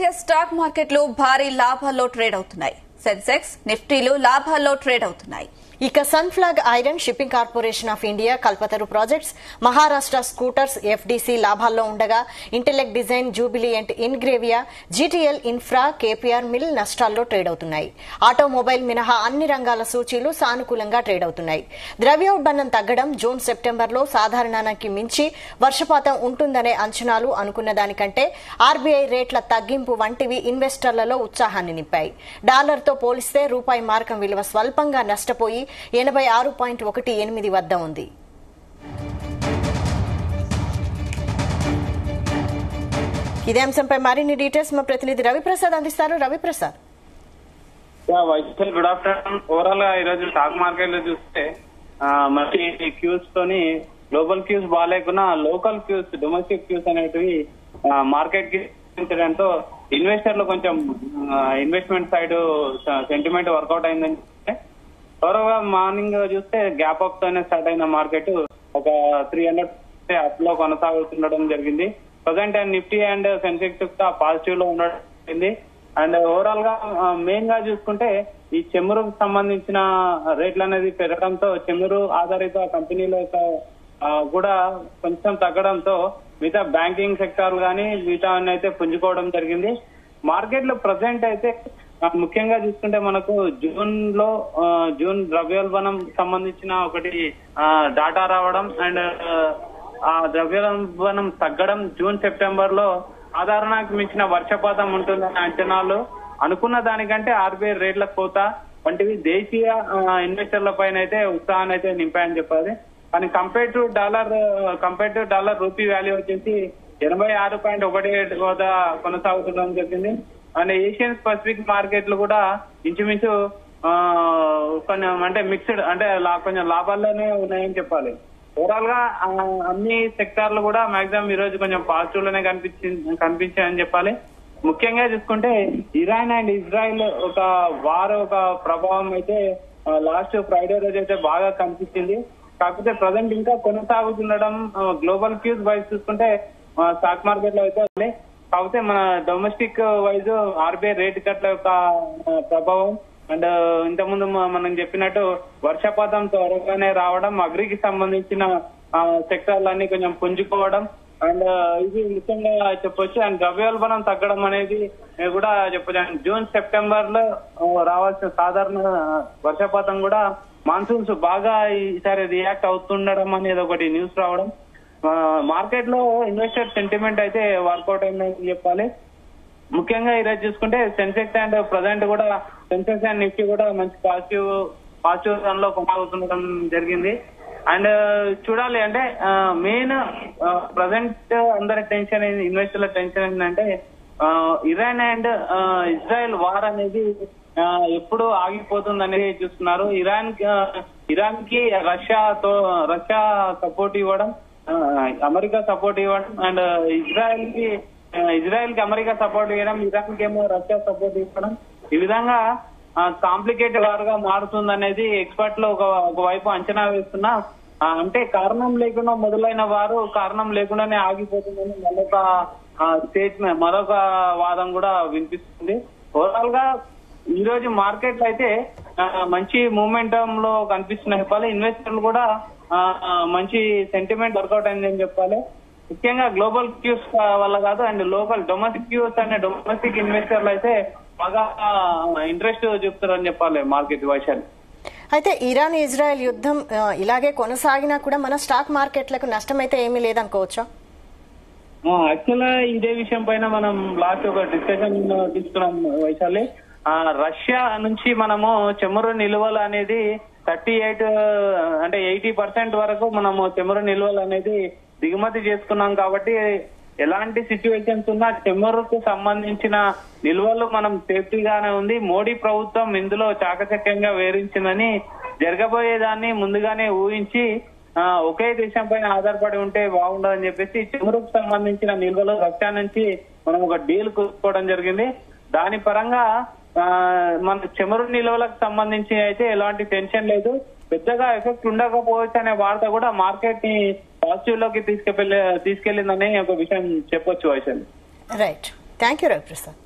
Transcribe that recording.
దేశీయ స్టాక్ మార్కెట్లు భారీ లాభాల్లో ట్రేడ్ అవుతున్నాయి. సెన్సెక్స్, నిఫ్టీలు లాభాల్లో ట్రేడ్ అవుతున్నాయి. ఇక Sunflag Iron, Shipping Corporation of India, Kalpataru Projects, Maharashtra Scooters, FDC లాభాల్లో ఉండగా Intellect Design, Jubilant Ingrevia, GTL Infra, KPR Mill నష్టాల్లో ట్రేడ్ అవుతున్నాయి. ఆటోమొబైల్ మినహా అన్ని రంగాల సూచీలు సానుకూలంగా ట్రేడ్ అవుతున్నాయి. ద్రవ్యోల్బణం తగ్గడం, జూన్ సెప్టెంబర్లో సాధారణానికి మించి వర్షపాతం ఉంటుందనే అంచనాలు అనుకున్న దానికంటే ఆర్బీఐ రేట్ల తగ్గింపు వంటివి ఇన్వెస్టర్లలో ఉత్సాహాన్ని నింపాయి. డాలర్తో పోలిస్తే రూపాయి మార్కం విలువ స్వల్పంగా నష్టపోయి 86.18 వద్ద ఉంది. ఇదే అంశంపై మరిన్ని డీటెయిల్స్ మా ప్రతినిధి రవిప్రసాద్ అందిస్తారు. Ravi Prasad, good afternoon. ఓవరాల్ గా ఈరోజు స్టాక్ మార్కెట్ లో చూస్తే మంచి క్యూస్ తోని గ్లోబల్ క్యూస్ బాగాలేకున్నా లోకల్ క్యూస్, డొమెస్టిక్ క్యూస్ అనేటివి మార్కెట్ కి తో ఇన్వెస్టర్లు కొంచెం ఇన్వెస్ట్మెంట్ సైడ్ సెంటిమెంట్ వర్కౌట్ అయిందని త్వరగా మార్నింగ్ చూస్తే గ్యాప్ అప్ తోనే స్టార్ట్ అయిన మార్కెట్ ఒక 300 అప్ లో కొనసాగుతుండడం జరిగింది. Present Nifty and Sensex positive లో ఉండడం జరిగింది. అండ్ ఓవరాల్ గా మెయిన్ గా చూసుకుంటే ఈ చెమురుకు సంబంధించిన రేట్లు అనేది పెరగడంతో చెమురు ఆధారిత కంపెనీల కూడా కొంచెం తగ్గడంతో మిగతా బ్యాంకింగ్ సెక్టార్ గానీ మిగతా అయితే పుంజుకోవడం జరిగింది. మార్కెట్ లో ప్రజెంట్ అయితే ముఖ్యంగా చూసుకుంటే మనకు జూన్ ద్రవ్యోల్బణం సంబంధించిన ఒకటి డాటా రావడం అండ్ ఆ ద్రవ్యోల్బణం తగ్గడం, జూన్ సెప్టెంబర్ లో సాధారణానికి మించిన వర్షపాతం ఉంటుందనే అంచనాలు అనుకున్న దానికంటే ఆర్బీఐ రేట్ల కోత వంటివి దేశీయ ఇన్వెస్టర్ల పైన అయితే ఉత్సాహాన్ని అయితే నింపాయని చెప్పాలి. కానీ compare to dollar rupee value వచ్చేసి 86.17 వద్ద కొనసాగుతుండడం జరిగింది. అండ్ ఏషియన్ పసిఫిక్ మార్కెట్లు కూడా ఇంచుమించు కొంచెం అంటే మిక్స్డ్ అంటే కొంచెం లాభాల్లోనే ఉన్నాయని చెప్పాలి. ఓవరాల్ గా అన్ని సెక్టార్లు కూడా మాక్సిమం ఈ రోజు కొంచెం పాజిటివ్ లోనే కనిపించాయని చెప్పాలి. ముఖ్యంగా చూసుకుంటే ఇరాన్ అండ్ ఇజ్రాయెల్ ఒక ప్రభావం అయితే లాస్ట్ ఫ్రైడే రోజు అయితే బాగా కనిపించింది. కాకపోతే ప్రజెంట్ ఇంకా కొనసాగుతుండడం గ్లోబల్ క్యూస్ వైజ్ చూసుకుంటే స్టాక్ మార్కెట్ లో అయితే కాకపోతే మన డొమెస్టిక్ వైజ్ ఆర్బీఐ రేట్ కట్ల యొక్క ప్రభావం అండ్ ఇంతకుముందు మనం చెప్పినట్టు వర్షపాతం త్వరగానే రావడం, అగ్రికి సంబంధించిన సెక్టార్లన్నీ కొంచెం పుంజుకోవడం అండ్ ఇది ముఖ్యంగా చెప్పొచ్చు. అండ్ ద్రవ్యోల్బణం తగ్గడం అనేది కూడా చెప్పొచ్చు. జూన్ సెప్టెంబర్ లో రావాల్సిన సాధారణ వర్షపాతం కూడా మాన్సూన్స్ బాగా ఈసారి రియాక్ట్ అవుతుండడం అనేది ఒకటి న్యూస్ రావడం మార్కెట్ లో ఇన్వెస్టర్ సెంటిమెంట్ అయితే వర్కౌట్ అయిందని చెప్పాలి. ముఖ్యంగా ఈరోజు చూసుకుంటే సెన్సెక్స్ అండ్ ప్రజెంట్ కూడా సెన్సెక్స్ అండ్ నిఫ్టీ కూడా మంచి పాజిటివ్ రన్ లో కొనసాగుతుండడం జరిగింది. అండ్ చూడాలి అంటే మెయిన్ ప్రజెంట్ అందరి టెన్షన్ ఇన్వెస్టర్ల టెన్షన్ ఏంటంటే ఇరాన్ అండ్ ఇజ్రాయెల్ వార్ అనేది ఎప్పుడు ఆగిపోతుంది అనేది చూస్తున్నారు. ఇరాన్ కి రష్యా సపోర్ట్ ఇవ్వడం, అమెరికా సపోర్ట్ ఇవ్వడం అండ్ ఇజ్రాయెల్ కి అమెరికా సపోర్ట్ ఇవ్వడం, ఇరాన్ కి ఏమో రష్యా సపోర్ట్ ఇవ్వడం, ఈ విధంగా కాంప్లికేటెడ్ వార్ గా మారుతుంది అనేది ఎక్స్పర్ట్ లో ఒకవైపు అంచనా వేస్తున్నా. అంటే కారణం లేకుండా మొదలైన వారు కారణం లేకుండానే ఆగిపోతుందని మరొక వాదం కూడా వినిపిస్తుంది. ఓవరాల్ గా ఈ రోజు మార్కెట్ అయితే మంచి మూమెంటం లో కనిపిస్తున్నాయి చెప్పాలి. ఇన్వెస్టర్లు కూడా మంచి సెంటిమెంట్ వర్కౌట్ అయిందని చెప్పాలి. ముఖ్యంగా గ్లోబల్ క్యూస్ వల్ల కాదు అండ్ లోకల్ డొమెస్టిక్ క్యూస్ అనే డొమెస్టిక్ ఇన్వెస్టర్లు అయితే బాగా ఇంట్రెస్ట్ చూపుతారని చెప్పాలి మార్కెట్ వైశాలి. అయితే ఇరాన్ ఇజ్రాయెల్ యుద్ధం ఇలాగే కొనసాగినా కూడా మన స్టాక్ మార్కెట్లకు నష్టం అయితే ఏమీ లేదనుకోవచ్చా? యాక్చువల్ గా ఇదే విషయం పైన మనం లాస్ట్ ఒక డిస్కషన్ తీసుకున్నాం వైశాలి. రష్యా నుంచి మనము చెమురు నిల్వలు అనేది 80% వరకు మనము చెమురు నిల్వలు అనేది దిగుమతి చేసుకున్నాం. కాబట్టి ఎలాంటి సిచ్యువేషన్స్ ఉన్నా చెమురుకు సంబంధించిన నిల్వలు మనం సేఫ్టీగానే ఉంది. మోడీ ప్రభుత్వం ఇందులో చాకచక్యంగా వేరించిందని జరగబోయేదాన్ని ముందుగానే ఊహించి ఒకే దేశం పైన ఆధారపడి ఉంటే బాగుండదని చెప్పేసి చెమురుకు సంబంధించిన నిల్వలు రష్యా నుంచి మనం ఒక డీల్ కూర్చుకోవడం జరిగింది. దాని పరంగా మన చెమురు నిల్వలకు సంబంధించి అయితే ఎలాంటి టెన్షన్ లేదు, పెద్దగా ఎఫెక్ట్ ఉండకపోవచ్చు అనే వార్త కూడా మార్కెట్ ని పాజిటివ్ లోకి తీసుకెళ్లిందని ఒక విషయం చెప్పొచ్చు Vaishali. Right, thank you Ravi Prasad.